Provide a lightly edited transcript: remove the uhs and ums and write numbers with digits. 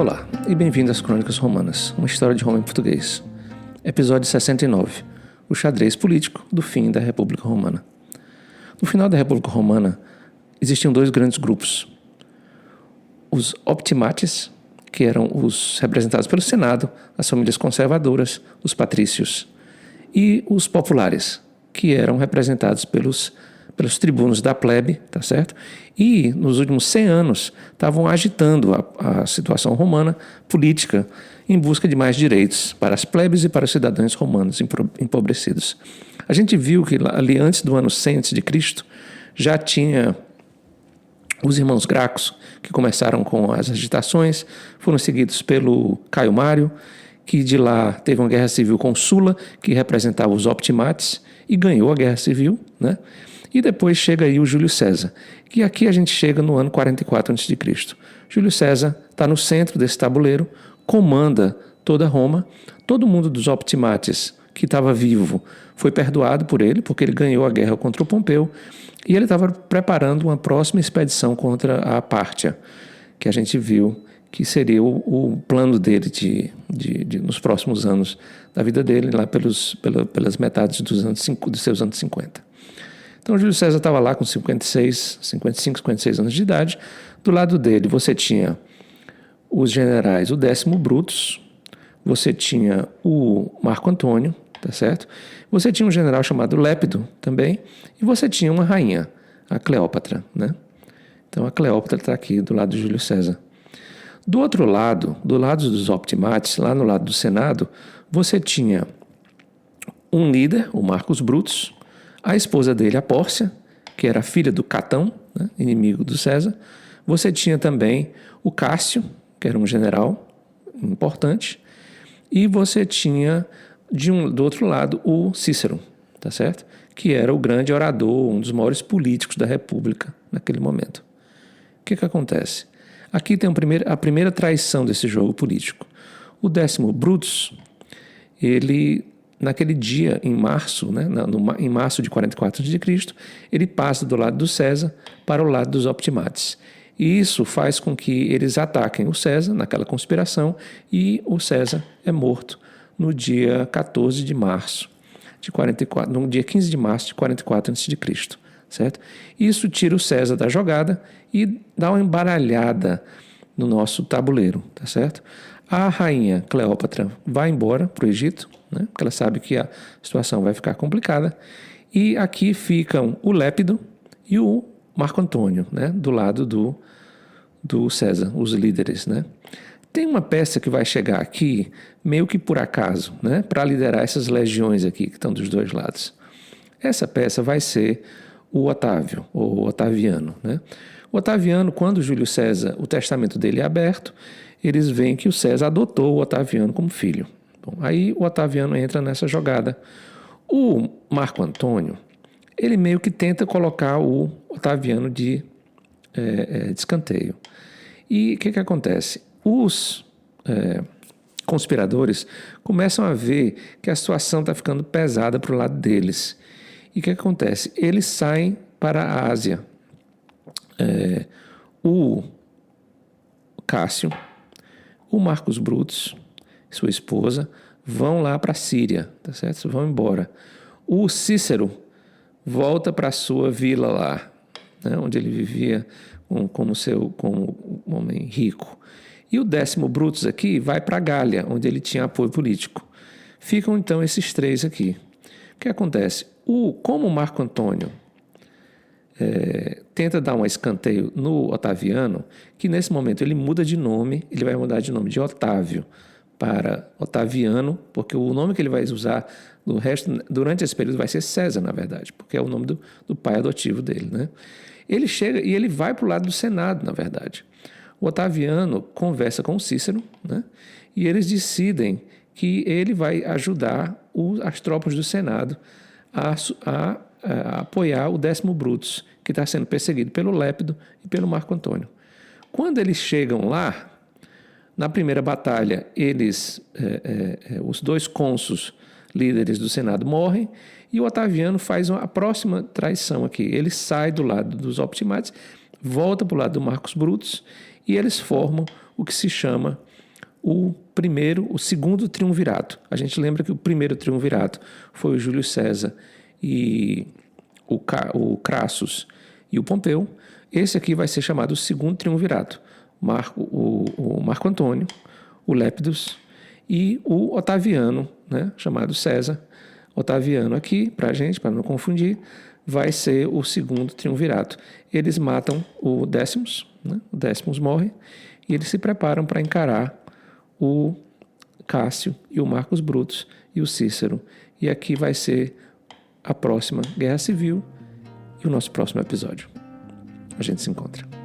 Olá, e bem-vindo às Crônicas Romanas, uma história de Roma em português. Episódio 69, o xadrez político do fim da República Romana. No final da República Romana, existiam dois grandes grupos. Os optimates, que eram os representados pelo Senado, as famílias conservadoras, os patrícios, e os populares, que eram representados pelos tribunos da plebe, tá certo? E nos últimos 100 anos estavam agitando a situação romana política em busca de mais direitos para as plebes e para os cidadãos romanos empobrecidos. A gente viu que ali antes do ano 100 a.C. já tinha os irmãos Gracos, que começaram com as agitações, foram seguidos pelo Caio Mário, que de lá teve uma guerra civil com Sula, que representava os optimates, e ganhou a guerra civil, né? E depois chega aí o Júlio César, que aqui a gente chega no ano 44 a.C. Júlio César está no centro desse tabuleiro, comanda toda Roma, todo mundo dos optimates que estava vivo foi perdoado por ele, porque ele ganhou a guerra contra o Pompeu, e ele estava preparando uma próxima expedição contra a Pártia, que a gente viu que seria o plano dele nos próximos anos da vida dele, lá pelas metades dos seus anos 50. Então, Júlio César estava lá com 56 anos de idade. Do lado dele, você tinha os generais, o 10º Brutus, você tinha o Marco Antônio, tá certo? Você tinha um general chamado Lépido também, e você tinha uma rainha, a Cleópatra, né? Então, a Cleópatra está aqui do lado de Júlio César. Do outro lado, do lado dos optimates, lá no lado do Senado, você tinha um líder, o Marcus Brutus, a esposa dele, a Pórcia, que era filha do Catão, né, inimigo do César. Você tinha também o Cássio, que era um general importante. E você tinha, do outro lado, o Cícero, tá certo? Que era o grande orador, um dos maiores políticos da República naquele momento. O que acontece? Aqui tem a primeira traição desse jogo político. O 10º Brutus, ele, naquele dia, em março, né, em março de 44 a.C., ele passa do lado do César para o lado dos optimates. E isso faz com que eles ataquem o César naquela conspiração, e o César é morto no dia 14 de março de 44, no dia 15 de março de 44 a.C., certo? Isso tira o César da jogada e dá uma embaralhada no nosso tabuleiro, tá certo? A rainha Cleópatra vai embora para o Egito, né? Porque ela sabe que a situação vai ficar complicada. E aqui ficam o Lépido e o Marco Antônio, né? Do lado do César, os líderes, né? Tem uma peça que vai chegar aqui meio que por acaso, né? Para liderar essas legiões aqui que estão dos dois lados. Essa peça vai ser o Otávio, ou Otaviano, né? O Otaviano, quando Júlio César, o testamento dele é aberto, eles veem que o César adotou o Otaviano como filho. Bom, aí o Otaviano entra nessa jogada. O Marco Antônio, ele meio que tenta colocar o Otaviano de escanteio. E o que acontece? Os conspiradores começam a ver que a situação está ficando pesada para o lado deles. E o que acontece? Eles saem para a Ásia. O Cássio, o Marcus Brutus, sua esposa, vão lá para a Síria, tá certo? Vão embora. O Cícero volta para a sua vila lá, né, onde ele vivia como um homem rico. E o 10º Brutus aqui vai para a Gália, onde ele tinha apoio político. Ficam então esses três aqui. O que acontece? Como o Marco Antônio tenta dar um escanteio no Otaviano, que nesse momento ele muda de nome, ele vai mudar de nome de Otávio para Otaviano, porque o nome que ele vai usar durante esse período vai ser César, na verdade, porque é o nome do pai adotivo dele, né? Ele chega e ele vai para o lado do Senado, na verdade. O Otaviano conversa com o Cícero, né? E eles decidem que ele vai ajudar as tropas do Senado a apoiar o 10º Brutus, que está sendo perseguido pelo Lépido e pelo Marco Antônio. Quando eles chegam lá, na primeira batalha, os dois cônsuls líderes do Senado morrem, e o Otaviano faz a próxima traição aqui. Ele sai do lado dos optimates, volta para o lado do Marcus Brutus e eles formam o que se chama o segundo triunvirato. A gente lembra que o primeiro triunvirato foi o Júlio César e o Crassus e o Pompeu. Esse aqui vai ser chamado o segundo triunvirato. O Marco Antônio, o Lépidus e o Otaviano, né, chamado César. Otaviano aqui, para a gente, para não confundir, vai ser o segundo triunvirato. Eles matam o Décimos, né, o Décimos morre, e eles se preparam para encarar o Cássio e o Marcos Brutus e o Cícero. E aqui vai ser a próxima Guerra Civil e o nosso próximo episódio. A gente se encontra.